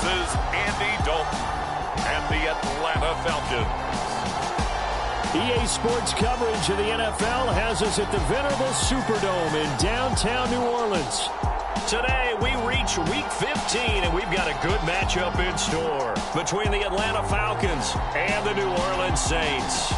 This is Andy Dalton and the Atlanta Falcons. EA Sports coverage of the NFL has us at the venerable Superdome in downtown New Orleans. Today, we reach Week 15, and we've got a good matchup in store between the Atlanta Falcons and the New Orleans Saints.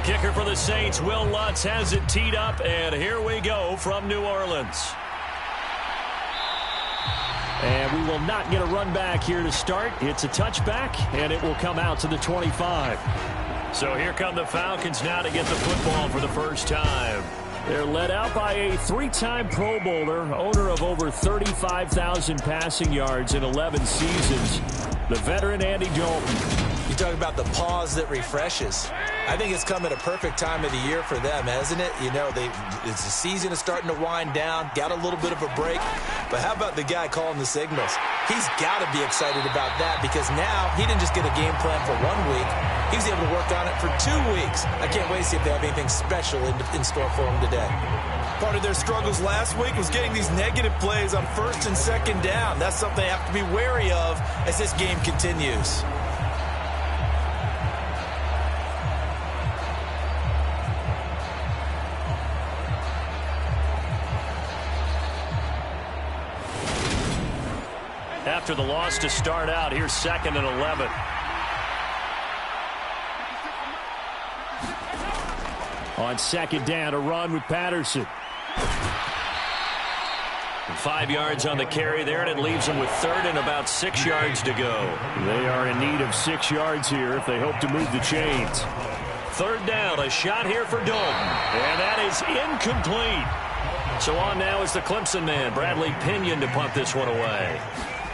Kicker for the Saints, Will Lutz, has it teed up, and here we go from New Orleans. And we will not get a run back here to start. It's a touchback, and it will come out to the 25. So here come the Falcons now to get the football for the first time. They're led out by a three-time Pro Bowler, owner of over 35,000 passing yards in 11 seasons, the veteran Andy Dalton. You talk about the pause that refreshes. I think it's come at a perfect time of the year for them, hasn't it? You know, the season is starting to wind down, got a little bit of a break. But how about the guy calling the signals? He's got to be excited about that because now he didn't just get a game plan for 1 week. He was able to work on it for 2 weeks. I can't wait to see if they have anything special in store for him today. Part of their struggles last week was getting these negative plays on first and second down. That's something they have to be wary of as this game continues. After the loss to start out, here's 2nd and 11. On 2nd down, a run with Patterson. 5 yards on the carry there, and it leaves them with 3rd and about 6 yards to go. They are in need of 6 yards here if they hope to move the chains. 3rd down, a shot here for Dalton, and that is incomplete. So on now is the Clemson man, Bradley Pinion, to punt this one away.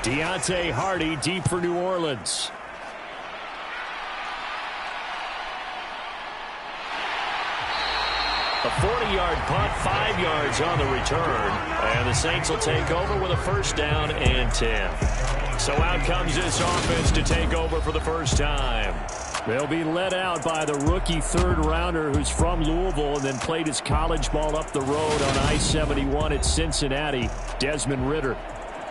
Deontay Hardy deep for New Orleans. A 40-yard punt, 5 yards on the return. And the Saints will take over with a 1st down and 10. So out comes this offense to take over for the first time. They'll be led out by the rookie 3rd rounder who's from Louisville and then played his college ball up the road on I-71 at Cincinnati, Desmond Ridder.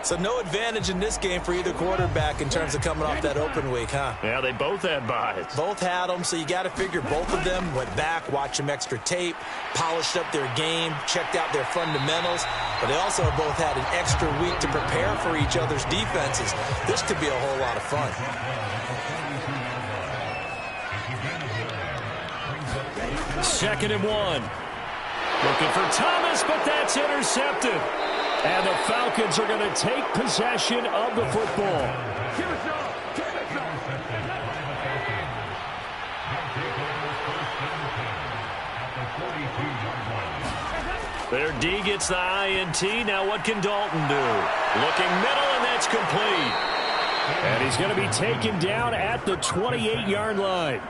So no advantage in this game for either quarterback in terms of coming off that open week, huh? Yeah, they both had buys. Both had them, so you got to figure both of them went back, watched some extra tape, polished up their game, checked out their fundamentals, but they also both had an extra week to prepare for each other's defenses. This could be a whole lot of fun. Second and 1. Looking for Thomas, but that's intercepted. And the Falcons are going to take possession of the football. Their D gets the INT. Now what can Dalton do? Looking middle, and that's complete. And he's going to be taken down at the 28-yard line.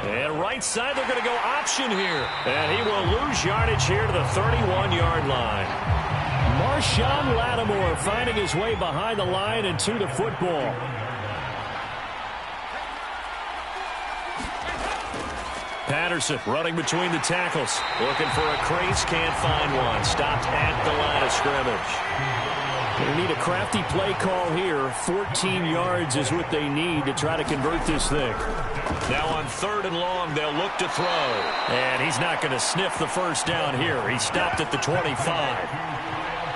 And right side, they're going to go option here. And he will lose yardage here to the 31-yard line. Marshawn Lattimore finding his way behind the line and to the football. Patterson running between the tackles. Looking for a crease, can't find one. Stopped at the line of scrimmage. They need a crafty play call here. 14 yards is what they need to try to convert this thing. Now on 3rd and long, they'll look to throw. And he's not going to sniff the first down here. He stopped at the 25.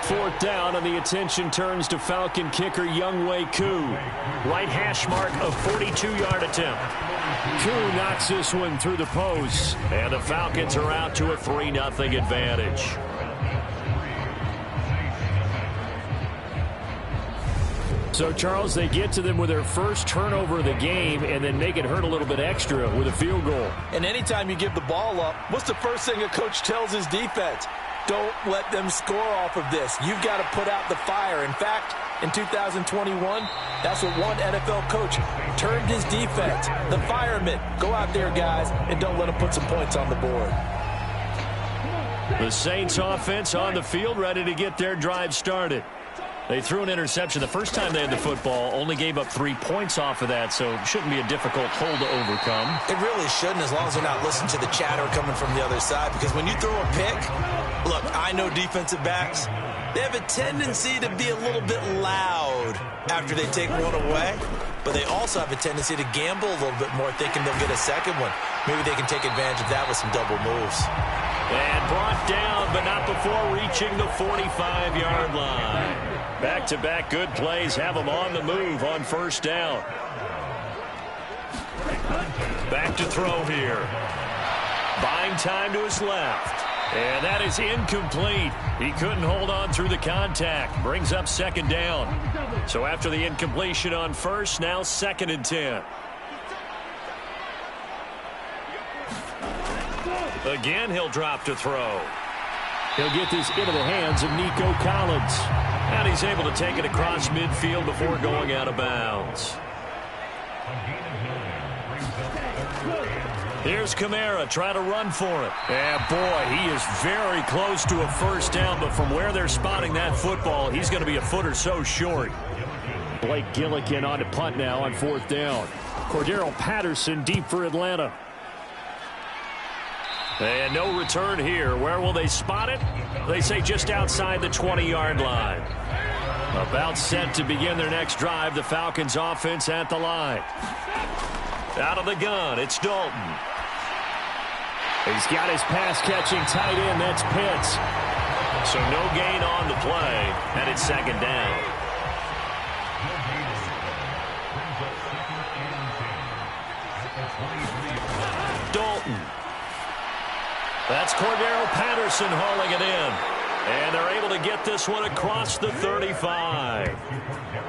4th down, and the attention turns to Falcon kicker Younghoe Koo. Right hash mark of 42-yard attempt. Koo knocks this one through the post. And the Falcons are out to a 3-0 advantage. So, Charles, they get to them with their first turnover of the game and then make it hurt a little bit extra with a field goal. And anytime you give the ball up, what's the first thing a coach tells his defense? Don't let them score off of this. You've got to put out the fire. In fact, in 2021, that's what one NFL coach termed his defense, the firemen. Go out there, guys, and don't let them put some points on the board. The Saints offense on the field, ready to get their drive started. They threw an interception the first time they had the football, only gave up 3 points off of that, so it shouldn't be a difficult hole to overcome. It really shouldn't, as long as they're not listening to the chatter coming from the other side, because when you throw a pick, look, I know defensive backs, they have a tendency to be a little bit loud after they take one away, but they also have a tendency to gamble a little bit more, thinking they'll get a second one. Maybe they can take advantage of that with some double moves. And brought down, but not before reaching the 45-yard line. Back-to-back good plays have them on the move on first down. Back to throw here. Buying time to his left. And that is incomplete. He couldn't hold on through the contact. Brings up second down. So after the incompletion on first, now 2nd and 10. Again, he'll drop to throw. He'll get this into the hands of Nico Collins. And he's able to take it across midfield before going out of bounds. Here's Kamara trying to run for it. And boy, he is very close to a first down, but from where they're spotting that football, he's going to be a foot or so short. Blake Gillikin on to punt now on 4th down. Cordero Patterson deep for Atlanta. And no return here. Where will they spot it? They say just outside the 20-yard line. About set to begin their next drive. The Falcons offense at the line. Out of the gun, it's Dalton. He's got his pass-catching tight end. That's Pitts. So no gain on the play, and it's 2nd down. Dalton. That's Cordero Patterson hauling it in. And they're able to get this one across the 35.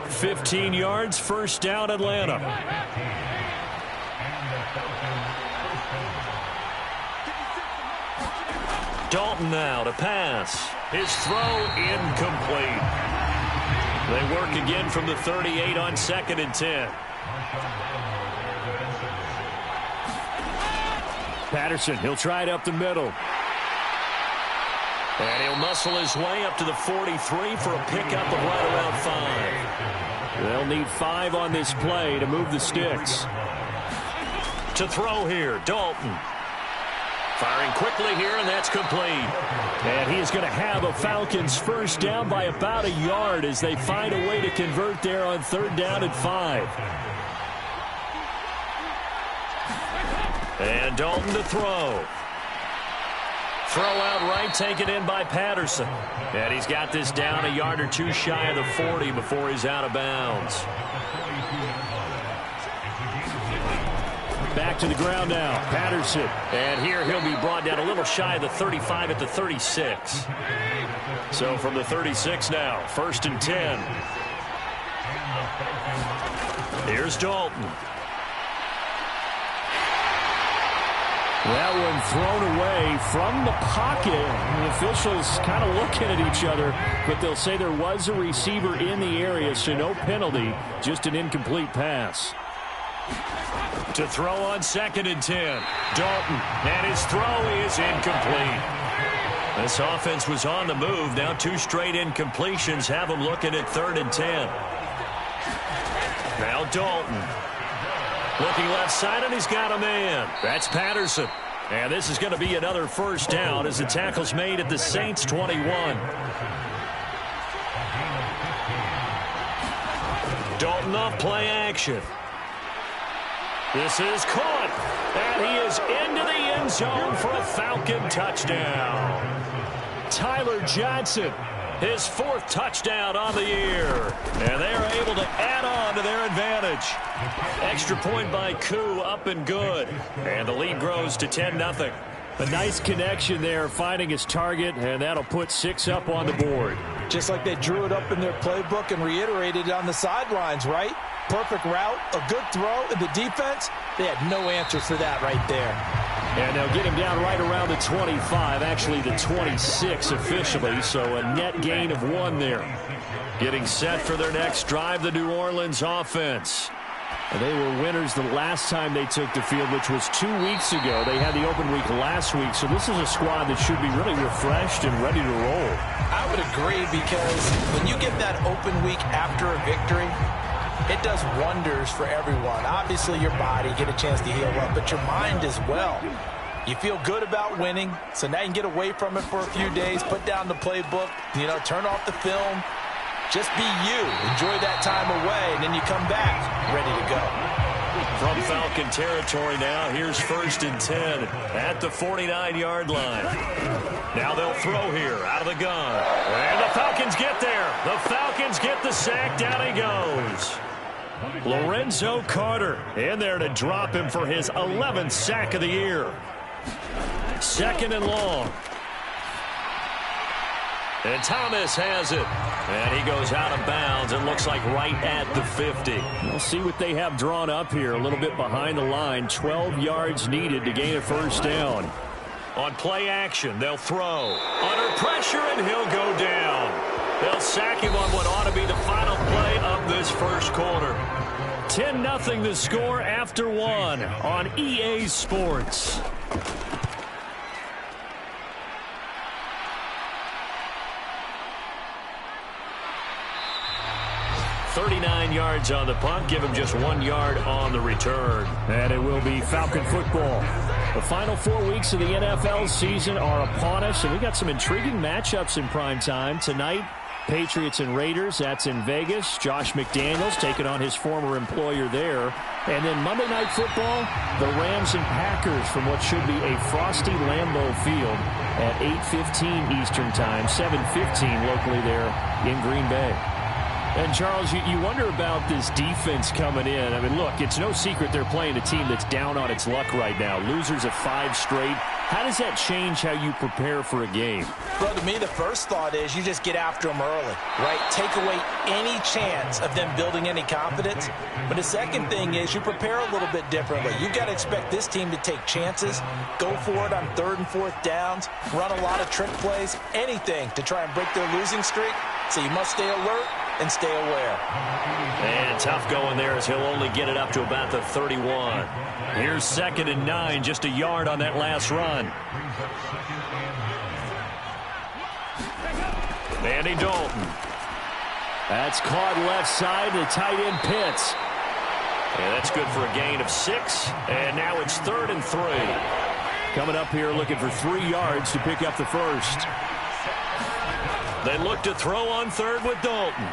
15 yards, first down, Atlanta. Dalton now to pass. His throw incomplete. They work again from the 38 on 2nd and 10. Patterson, he'll try it up the middle. And he'll muscle his way up to the 43 for a pickup of right around 5. They'll need 5 on this play to move the sticks. To throw here, Dalton. Firing quickly here, and that's complete. And he is going to have a Falcons first down by about a yard as they find a way to convert there on 3rd down and 5. And Dalton to throw. Throw out right, taken in by Patterson. And he's got this down a yard or 2 shy of the 40 before he's out of bounds. Back to the ground now, Patterson. And here he'll be brought down a little shy of the 35 at the 36. So from the 36 now, 1st and 10. Here's Dalton. That one thrown away from the pocket. The officials kind of looking at each other, but they'll say there was a receiver in the area, so no penalty, just an incomplete pass. To throw on 2nd and 10. Dalton, and his throw is incomplete. This offense was on the move. Now 2 straight incompletions have them looking at 3rd and 10. Now Dalton. Looking left side, and he's got a man. That's Patterson. And this is going to be another first down as the tackle's made at the Saints' 21. Dalton off play action. This is caught. And he is into the end zone for a Falcon touchdown. Tyler Johnson, his 4th touchdown on the year. And they are able to add on to their advantage. Extra point by Koo, up and good. And the lead grows to 10-0. A nice connection there, finding his target, and that'll put 6 up on the board. Just like they drew it up in their playbook and reiterated it on the sidelines, right? Perfect route, a good throw, and the defense, they had no answers for that right there. And they'll get him down right around the 25, actually the 26 officially, so a net gain of 1 there. Getting set for their next drive, the New Orleans offense. And they were winners the last time they took the field, which was 2 weeks ago. They had the open week last week, so this is a squad that should be really refreshed and ready to roll. I would agree, because when you get that open week after a victory, it does wonders for everyone. Obviously, your body, get a chance to heal up, but your mind as well. You feel good about winning, so now you can get away from it for a few days, put down the playbook, turn off the film. Just be you. Enjoy that time away, and then you come back ready to go. From Falcon territory now, here's 1st and 10 at the 49-yard line. Now they'll throw here out of the gun. And the Falcons get there. The Falcons get the sack. Down he goes. Lorenzo Carter in there to drop him for his 11th sack of the year. 2nd and long. And Thomas has it. And he goes out of bounds. It looks like right at the 50. We'll see what they have drawn up here. A little bit behind the line. 12 yards needed to gain a 1st down. On play action, they'll throw. Under pressure, and he'll go down. They'll sack him on what ought to be the final play of this 1st quarter. 10-0 the score after 1 on EA Sports. 39 yards on the punt. Give him just 1 yard on the return. And it will be Falcon football. The final 4 weeks of the NFL season are upon us, and we got some intriguing matchups in prime time. Tonight, Patriots and Raiders. That's in Vegas. Josh McDaniels taking on his former employer there. And then Monday Night Football, the Rams and Packers from what should be a frosty Lambeau Field at 8:15 Eastern Time, 7:15 locally there in Green Bay. And, Charles, you wonder about this defense coming in. I mean, look, it's no secret they're playing a team that's down on its luck right now. Losers of 5 straight. How does that change how you prepare for a game? Well, to me, the first thought is you just get after them early, right? Take away any chance of them building any confidence. But the second thing is you prepare a little bit differently. You've got to expect this team to take chances, go for it on 3rd and 4th downs, run a lot of trick plays, anything to try and break their losing streak. So you must stay alert and stay aware. And tough going there as he'll only get it up to about the 31. Here's 2nd and 9, just a yard on that last run. Andy Dalton. That's caught left side, the tight end Pitts. And that's good for a gain of 6. And now it's 3rd and 3. Coming up here looking for 3 yards to pick up the 1st. They look to throw on 3rd with Dalton.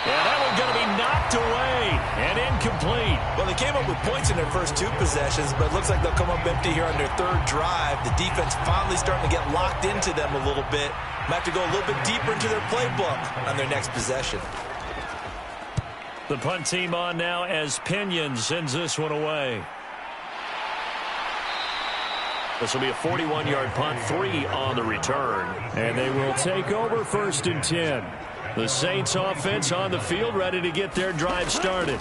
And that one's going to be knocked away and incomplete. Well, they came up with points in their first 2 possessions, but it looks like they'll come up empty here on their 3rd drive. The defense finally starting to get locked into them a little bit. Might have to go a little bit deeper into their playbook on their next possession. The punt team on now as Pinion sends this one away. This will be a 41-yard punt, 3 on the return. And they will take over 1st and 10. The Saints offense on the field ready to get their drive started.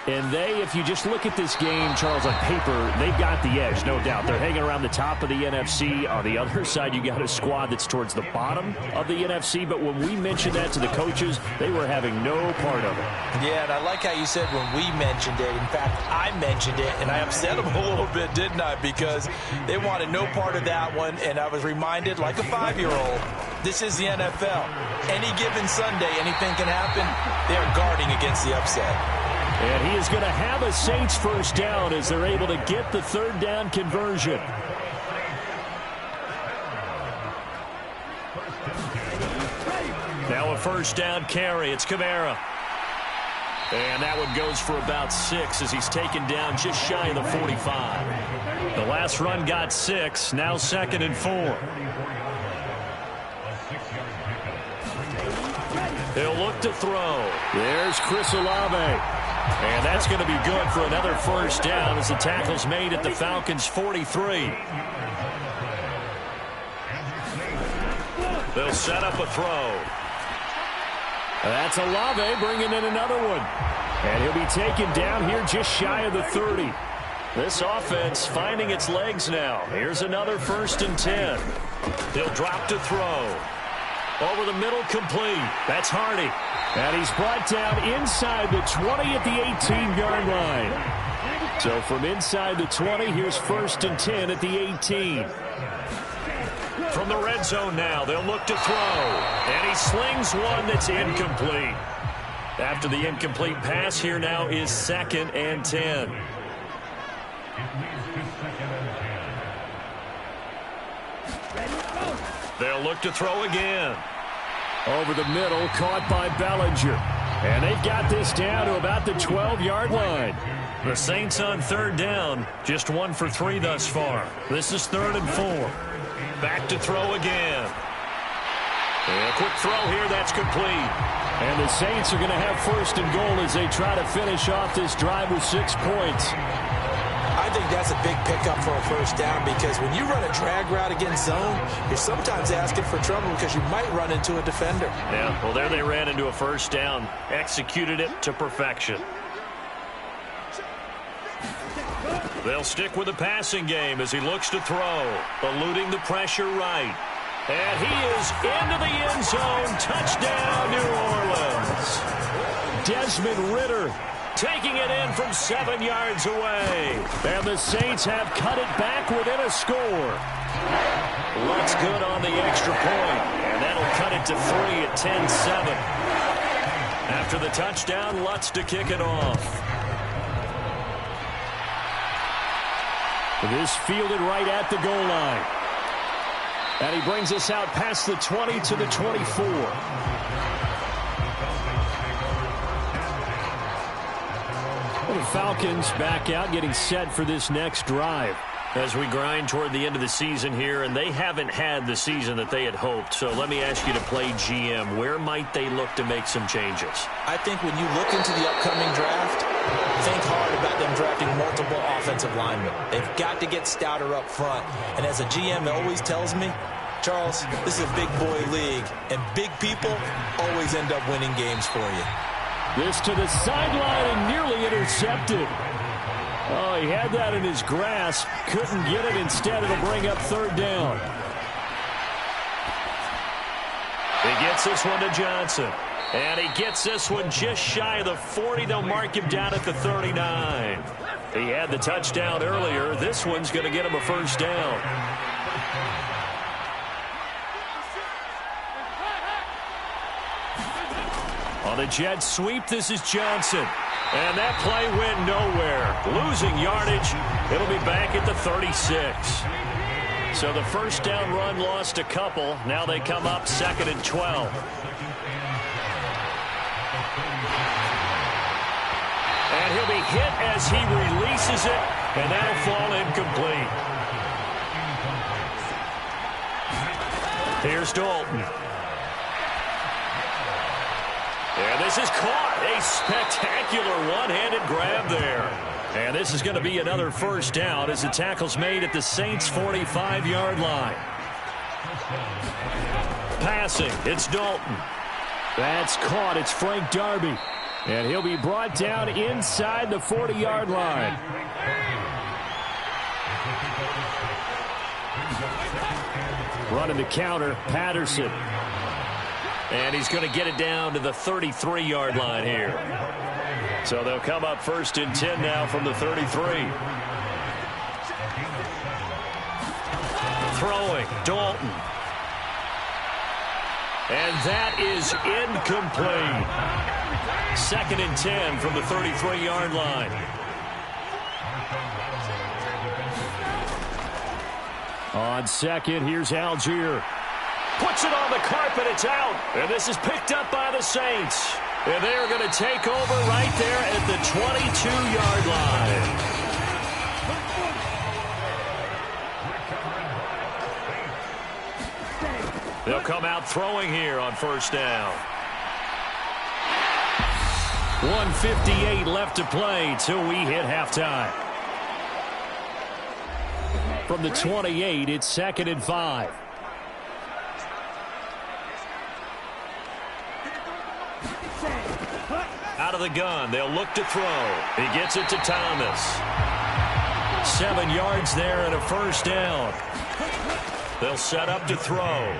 And they, if you just look at this game, Charles, on paper, they've got the edge, no doubt. They're hanging around the top of the NFC. On the other side, you got a squad that's towards the bottom of the NFC. But when we mentioned that to the coaches, they were having no part of it. Yeah, and I like how you said when we mentioned it. In fact, I mentioned it, and I upset them a little bit, didn't I? Because they wanted no part of that one, and I was reminded, like a 5-year-old, this is the NFL. Any given Sunday, anything can happen. They are guarding against the upset. And he is going to have a Saints 1st down as they're able to get the 3rd down conversion. Now a 1st down carry. It's Kamara. And that one goes for about 6 as he's taken down just shy of the 45. The last run got 6. Now 2nd and 4. He'll look to throw. There's Chris Olave. And that's going to be good for another 1st down as the tackle's made at the Falcons' 43. They'll set up a throw. That's Olave bringing in another one. And he'll be taken down here just shy of the 30. This offense finding its legs now. Here's another 1st and 10. He'll drop to throw. Over the middle, complete. That's Hardy. And he's brought down inside the 20 at the 18-yard line. So from inside the 20, here's 1st and 10 at the 18. From the red zone now, they'll look to throw. And he slings one that's incomplete. After the incomplete pass, here now is 2nd and 10. They'll look to throw again. Over the middle, caught by Bellinger. And they've got this down to about the 12-yard line. The Saints on 3rd down, just 1 for 3 thus far. This is 3rd and 4. Back to throw again. And a quick throw here, that's complete. And the Saints are going to have 1st and goal as they try to finish off this drive with 6 points. I think that's a big pickup for a 1st down because when you run a drag route against zone, you're sometimes asking for trouble because you might run into a defender. Yeah, well, there they ran into a 1st down. Executed it to perfection. They'll stick with the passing game as he looks to throw. Eluding the pressure right. And he is into the end zone. Touchdown, New Orleans. Desmond Ridder taking it in from 7 yards away. And the Saints have cut it back within a score. Lutz good on the extra point. And that'll cut it to 3 at 10-7. After the touchdown, Lutz to kick it off. This fielded right at the goal line. And he brings us out past the 20 to the 24. Well, the Falcons back out, getting set for this next drive. As we grind toward the end of the season here, and they haven't had the season that they had hoped. So let me ask you to play GM. Where might they look to make some changes? I think when you look into the upcoming draft, think hard about them drafting multiple offensive linemen. They've got to get stouter up front. And as a GM, it always tells me, Charles, this is a big boy league, and big people always end up winning games for you. This to the sideline and nearly intercepted. Oh, he had that in his grasp. Couldn't get it. Instead, it'll bring up 3rd down. He gets this one to Johnson. And he gets this one just shy of the 40. They'll mark him down at the 39. He had the touchdown earlier. This one's going to get him a 1st down. On the jet sweep, this is Johnson. And that play went nowhere. Losing yardage. It'll be back at the 36. So the 1st down run lost a couple. Now they come up 2nd and 12. And he'll be hit as he releases it. And that'll fall incomplete. Here's Dalton. And this is caught. A spectacular one-handed grab there. And this is going to be another 1st down as the tackle's made at the Saints' 45-yard line. Passing, it's Dalton. That's caught. It's Frank Darby. And he'll be brought down inside the 40-yard line. Running the counter, Patterson. And he's going to get it down to the 33-yard line here. So they'll come up 1st and 10 now from the 33. Throwing, Dalton. And that is incomplete. 2nd and 10 from the 33-yard line. On 2nd, here's Algier. Puts it on the carpet, it's out. And this is picked up by the Saints. And they're going to take over right there at the 22-yard line. They'll come out throwing here on 1st down. 1:58 left to play till we hit halftime. From the 28, it's 2nd and 5. Out of the gun, they'll look to throw. He gets it to Thomas. 7 yards there and a first down. They'll set up to throw.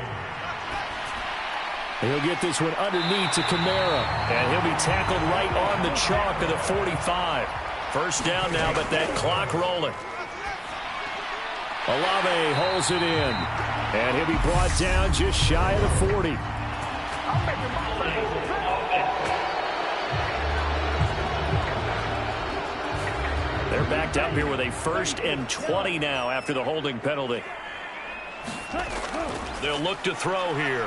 He'll get this one underneath to Kamara. And he'll be tackled right on the chalk of the 45. First down now, but that clock rolling. Olave holds it in. And he'll be brought down just shy of the 40. They're backed up here with a 1st and 20 now after the holding penalty. They'll look to throw here.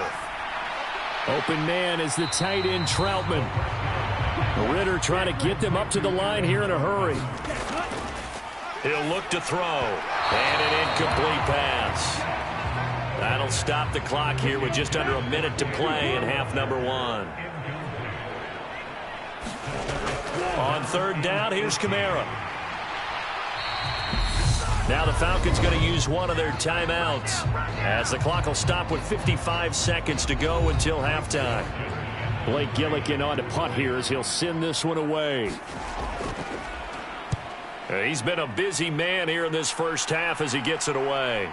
Open man is the tight end Troutman. Ritter trying to get them up to the line here in a hurry. He'll look to throw. And an incomplete pass. That'll stop the clock here with just under a minute to play in half number 1. On 3rd down, here's Kamara. Now the Falcons going to use one of their timeouts as the clock will stop with 55 seconds to go until halftime. Blake Gillikin on to punt here as he'll send this one away. He's been a busy man here in this first half as he gets it away.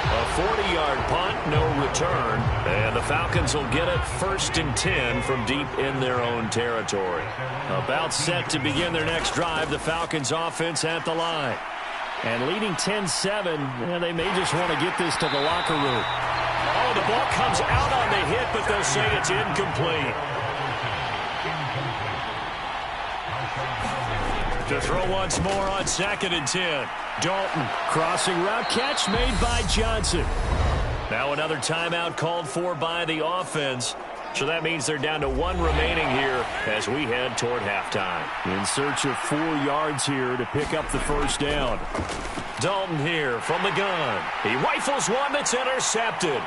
A 40-yard punt, no return. And the Falcons will get it 1st and 10 from deep in their own territory. About set to begin their next drive, the Falcons offense at the line. And leading 10-7, they may just want to get this to the locker room. Oh, the ball comes out on the hit, but they'll say it's incomplete. To throw once more on 2nd and 10. Dalton, crossing route catch made by Johnson. Now another timeout called for by the offense. So that means they're down to 1 remaining here as we head toward halftime. In search of 4 yards here to pick up the first down. Dalton here from the gun. He rifles one that's intercepted.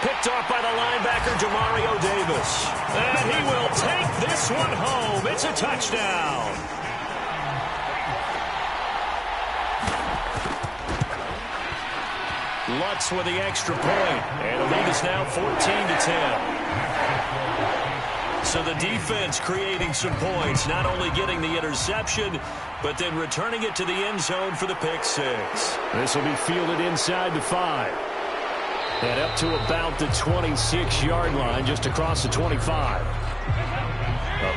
Picked off by the linebacker, Demario Davis. And he will take this one home. It's a touchdown. Lutz with the extra point. And the lead is now 14-10. So the defense creating some points, not only getting the interception, but then returning it to the end zone for the pick 6. This will be fielded inside the 5. And up to about the 26-yard line, just across the 25.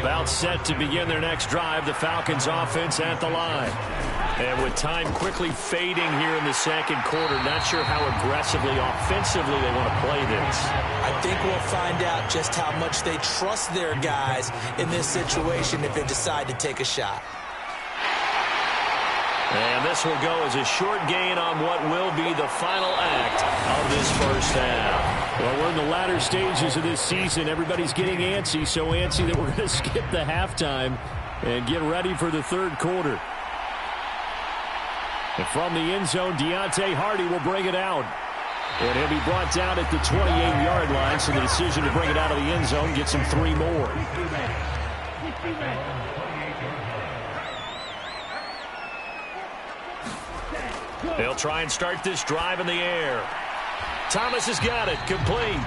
About set to begin their next drive, the Falcons offense at the line. And with time quickly fading here in the second quarter, not sure how aggressively, offensively they want to play this. I think we'll find out just how much they trust their guys in this situation if they decide to take a shot. And this will go as a short gain on what will be the final act of this first half. Well, we're in the latter stages of this season. Everybody's getting antsy, so antsy that we're going to skip the halftime and get ready for the third quarter. And from the end zone, Deontay Hardy will bring it out. And he'll be brought down at the 28-yard line, so the decision to bring it out of the end zone gets him 3 more. They'll try and start this drive in the air. Thomas has got it, complete.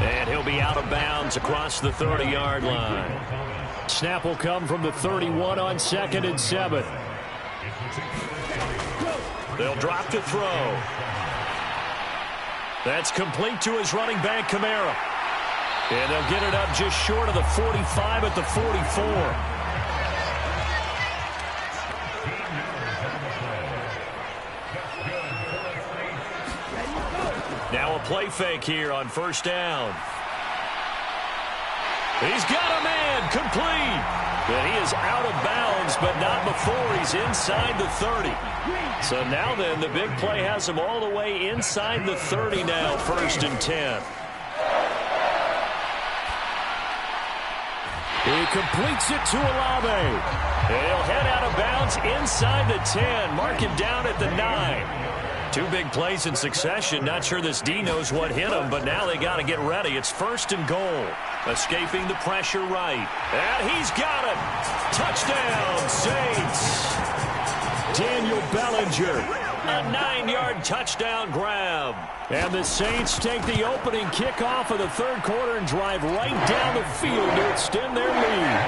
And he'll be out of bounds across the 30-yard line. Snap will come from the 31 on 2nd and 7. They'll drop to throw. That's complete to his running back, Kamara. And they'll get it up just short of the 45 at the 44. Now a play fake here on first down. He's got a man, complete. But he is out of bounds, but not before he's inside the 30. So now then, the big play has him all the way inside the 30 now, 1st and 10. He completes it to Olave. He'll head out of bounds inside the 10, mark him down at the 9. 2 big plays in succession. Not sure this D knows what hit him, but now they got to get ready. It's 1st and goal. Escaping the pressure right. And he's got it. Touchdown, Saints. Daniel Bellinger. A 9-yard touchdown grab. And the Saints take the opening kickoff of the third quarter and drive right down the field to extend their lead.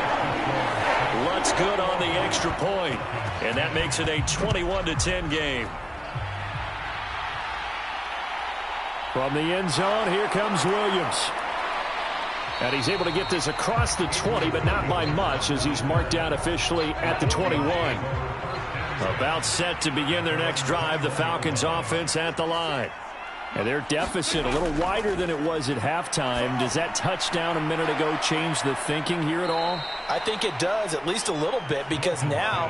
It's good on the extra point, and that makes it a 21-10 game. From the end zone, here comes Williams. And he's able to get this across the 20, but not by much, as he's marked down officially at the 21. About set to begin their next drive, the Falcons offense at the line. And their deficit a little wider than it was at halftime. Does that touchdown a minute ago change the thinking here at all? I think it does, at least a little bit, because now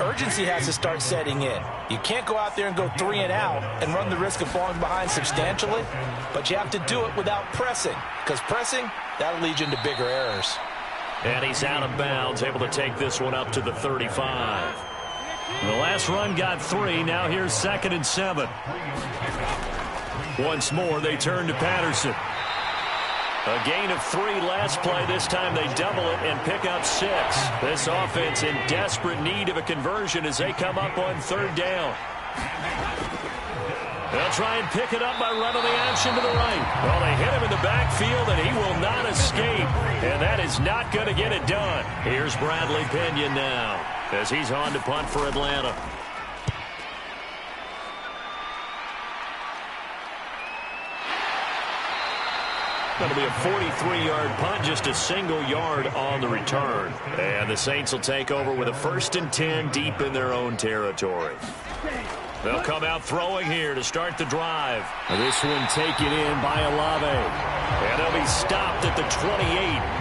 urgency has to start setting in. You can't go out there and go 3 and out and run the risk of falling behind substantially, but you have to do it without pressing, because pressing, that'll lead you into bigger errors. And he's out of bounds, able to take this one up to the 35. The last run got 3. Now here's 2nd and 7. Once more, they turn to Patterson. A gain of 3 last play. This time they double it and pick up 6. This offense in desperate need of a conversion as they come up on 3rd down. They'll try and pick it up by running the action to the right. Well, they hit him in the backfield, and he will not escape. And that is not going to get it done. Here's Bradley Pinion now as he's on to punt for Atlanta. That'll be a 43-yard punt, just a single yard on the return. And the Saints will take over with a 1st and 10 deep in their own territory. They'll come out throwing here to start the drive. This one taken in by Olave. And they'll be stopped at the 28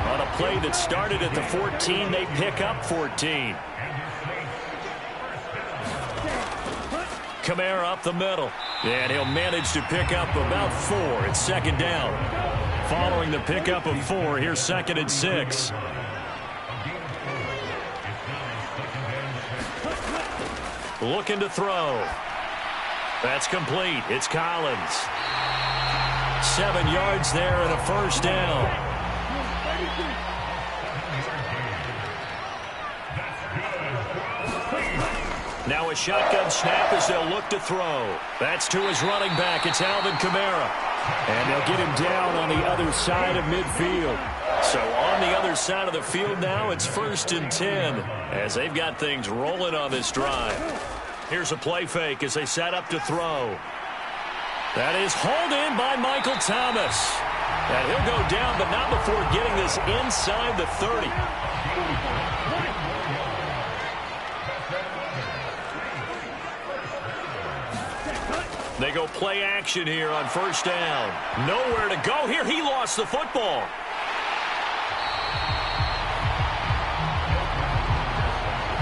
on a play that started at the 14. They pick up 14. Kamara up the middle. And he'll manage to pick up about 4. It's 2nd down. Following the pickup of 4, here's 2nd and 6. Looking to throw. That's complete. It's Collins. 7 yards there and a 1st down. Now a shotgun snap as they'll look to throw. That's to his running back. It's Alvin Kamara. And they'll get him down on the other side of midfield. So on the other side of the field now, it's 1st and 10 as they've got things rolling on this drive. Here's a play fake as they set up to throw. That is hauled in by Michael Thomas. And he'll go down, but not before getting this inside the 30. They go play action here on 1st down. Nowhere to go here. He lost the football.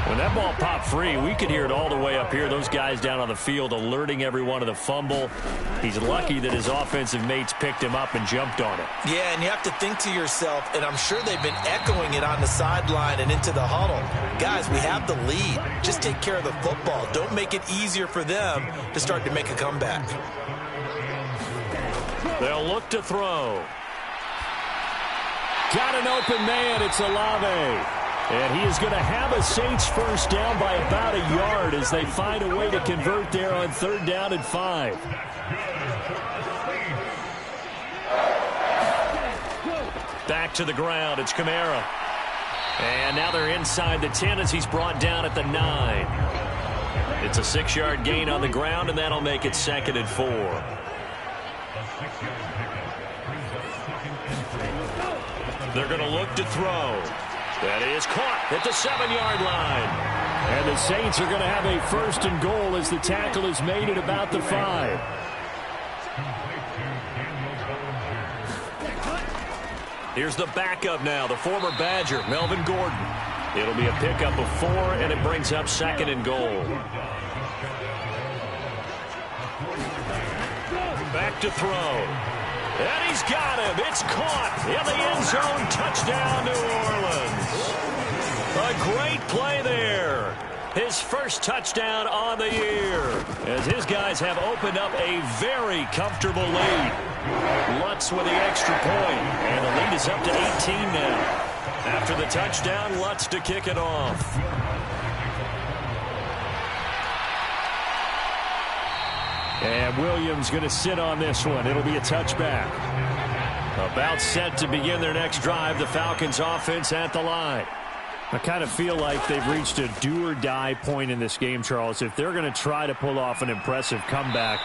When that ball popped free, we could hear it all the way up here. Those guys down on the field alerting everyone of the fumble. He's lucky that his offensive mates picked him up and jumped on it. Yeah, and you have to think to yourself, and I'm sure they've been echoing it on the sideline and into the huddle. Guys, we have the lead. Just take care of the football. Don't make it easier for them to start to make a comeback. They'll look to throw. Got an open man. It's Olave. And he is going to have a Saints 1st down by about a yard as they find a way to convert there on 3rd down and 5. Back to the ground. It's Kamara. And now they're inside the 10 as he's brought down at the 9. It's a 6-yard gain on the ground, and that'll make it 2nd and 4. They're going to look to throw. That is caught at the 7-yard line. And the Saints are going to have a 1st and goal as the tackle is made at about the 5. Here's the backup now, the former Badger, Melvin Gordon. It'll be a pickup of 4, and it brings up 2nd and goal. Back to throw. And he's got him. It's caught in the end zone. Touchdown, New Orleans. A great play there. His 1st touchdown on the year as his guys have opened up a very comfortable lead. Lutz with the extra point, and the lead is up to 18 now. After the touchdown, Lutz to kick it off. And Williams going to sit on this one. It'll be a touchback. About set to begin their next drive, the Falcons offense at the line. I kind of feel like they've reached a do-or-die point in this game, Charles. If they're going to try to pull off an impressive comeback,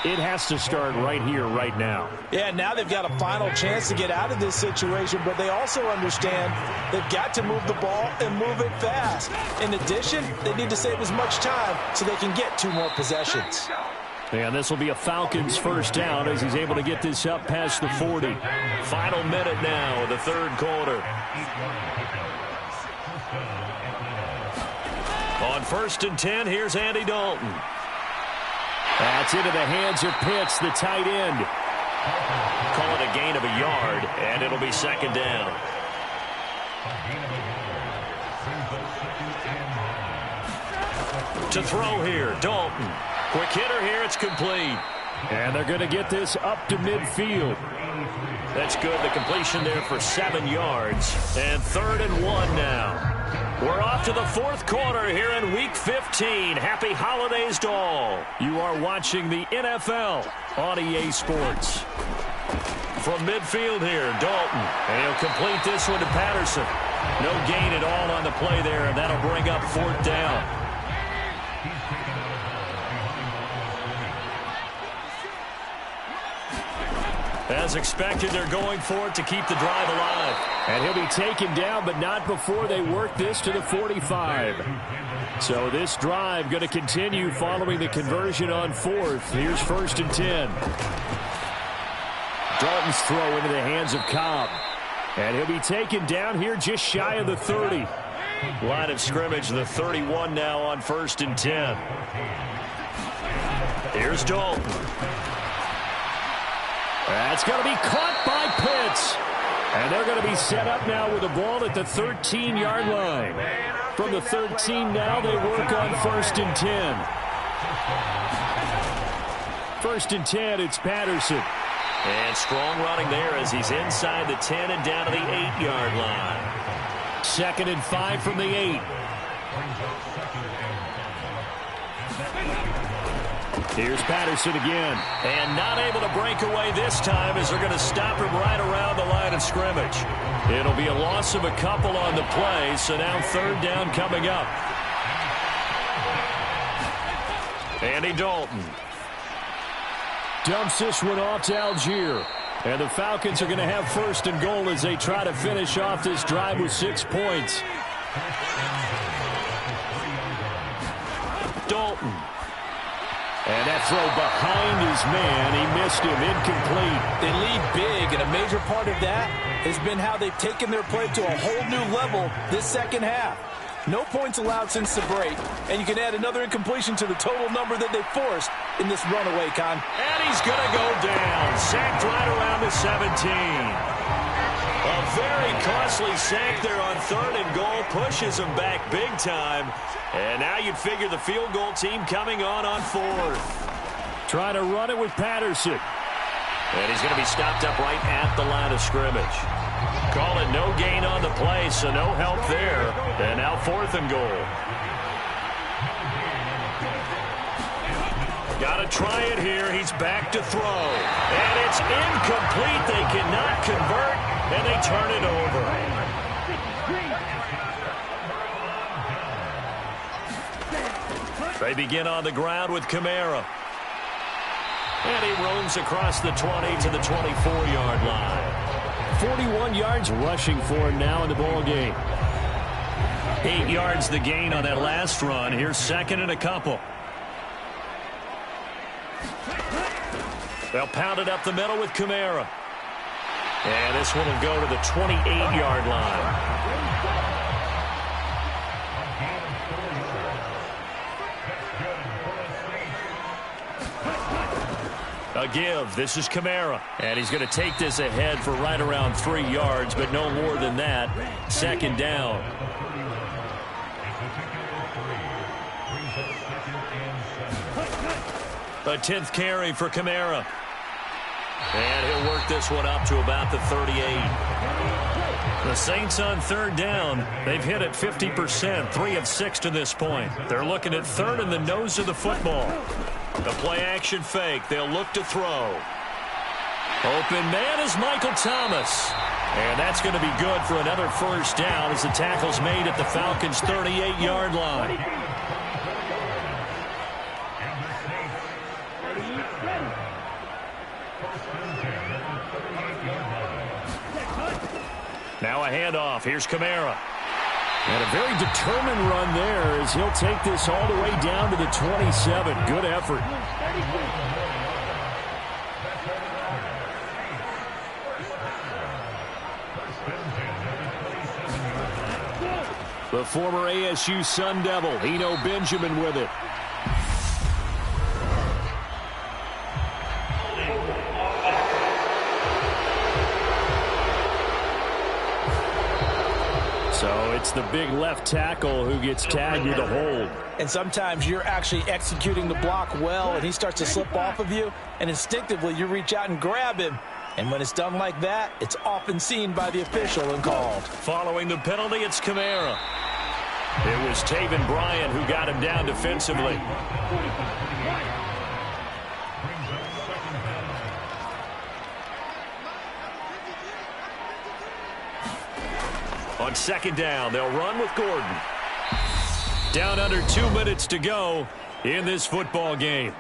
it has to start right here, right now. Yeah, now they've got a final chance to get out of this situation, but they also understand they've got to move the ball and move it fast. In addition, they need to save as much time so they can get 2 more possessions. And this will be a Falcons first down as he's able to get this up past the 40. Final minute now of the third quarter. On 1st and 10, here's Andy Dalton. That's into the hands of Pitts, the tight end. Call it a gain of a yard, and it'll be second down. To throw here, Dalton. Quick hitter here, it's complete. And they're going to get this up to midfield. That's good. The completion there for 7 yards. And 3rd and 1 now. We're off to the 4th quarter here in Week 15. Happy holidays to all. You are watching the NFL on EA Sports. From midfield here, Dalton. And he'll complete this one to Patterson. No gain at all on the play there, and that'll bring up 4th down. As expected, they're going for it to keep the drive alive. And he'll be taken down, but not before they work this to the 45. So this drive going to continue following the conversion on 4th. Here's 1st and 10. Dalton's throw into the hands of Cobb. And he'll be taken down here just shy of the 30. Line of scrimmage, the 31 now on 1st and 10. Here's Dalton. That's going to be caught by Pitts. And they're going to be set up now with the ball at the 13-yard line. From the 13 now, they work on 1st and 10. 1st and 10, it's Patterson. And strong running there as he's inside the 10 and down to the 8-yard line. 2nd and 5 from the 8. Here's Patterson again. And not able to break away this time as they're going to stop him right around the line of scrimmage. It'll be a loss of a couple on the play, so now 3rd down coming up. Andy Dalton. Dumps this one off to Algier. And the Falcons are going to have 1st and goal as they try to finish off this drive with 6 points. Dalton. And that throw behind his man. He missed him. Incomplete. They lead big, and a major part of that has been how they've taken their play to a whole new level this second half. No points allowed since the break, and you can add another incompletion to the total number that they forced in this runaway, Con. And he's going to go down. Sacked right around the 17. A very costly sack there on 3rd and goal. Pushes him back big time. And now you'd figure the field goal team coming on 4th. Trying to run it with Patterson. And he's going to be stopped up right at the line of scrimmage. Call it no gain on the play, so no help there. And now 4th and goal. Got to try it here. He's back to throw. And it's incomplete. They cannot convert, and they turn it over. They begin on the ground with Kamara. And he roams across the 20 to the 24-yard line. 41 yards rushing for him now in the ball game. 8 yards the gain on that last run. Here's 2nd and a couple. They'll pound it up the middle with Kamara. And this one will go to the 28-yard line. A give. This is Kamara. And he's going to take this ahead for right around 3 yards, but no more than that. 2nd down. A 10th carry for Kamara. And he'll work this one up to about the 38. The Saints on 3rd down. They've hit it 50%, 3 of 6 to this point. They're looking at 3rd in the nose of the football. The play-action fake. They'll look to throw. Open man is Michael Thomas. And that's going to be good for another first down as the tackle's made at the Falcons' 38-yard line. Now a handoff. Here's Kamara. And a very determined run there as he'll take this all the way down to the 27. Good effort. The former ASU Sun Devil, Eno Benjamin with it. So it's the big left tackle who gets tagged with a hold. And sometimes you're actually executing the block well, and he starts to slip off of you, and instinctively you reach out and grab him. And when it's done like that, it's often seen by the official and called. Following the penalty, it's Kamara. It was Taven Bryan who got him down defensively. On second down, they'll run with Gordon. Down under 2 minutes to go in this football game.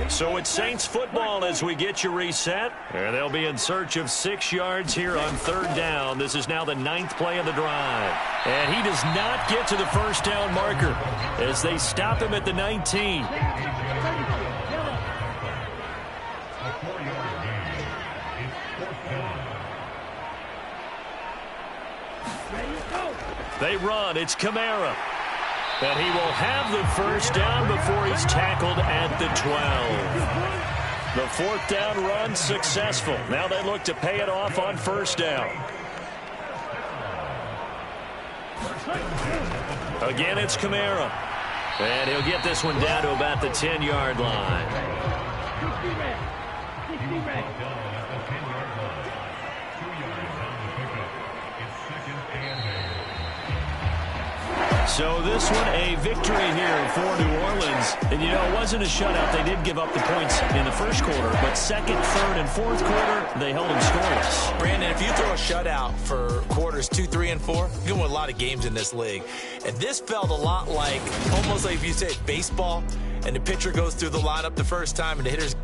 So it's Saints football as we get you reset. And they'll be in search of 6 yards here on third down. This is now the 9th play of the drive. And he does not get to the first down marker as they stop him at the 19. They run. It's Kamara. And he will have the first down before he's tackled at the 12. The fourth down run successful. Now they look to pay it off on first down. Again, it's Kamara. And he'll get this one down to about the 10-yard line. So this one a victory here for New Orleans. And, you know, it wasn't a shutout. They did give up the points in the first quarter. But second, third, and fourth quarter, they held them scoreless. Brandon, if you throw a shutout for quarters 2, 3, and 4, you can win a lot of games in this league. And this felt a lot like, almost like if you say baseball, and the pitcher goes through the lineup the first time, and the hitters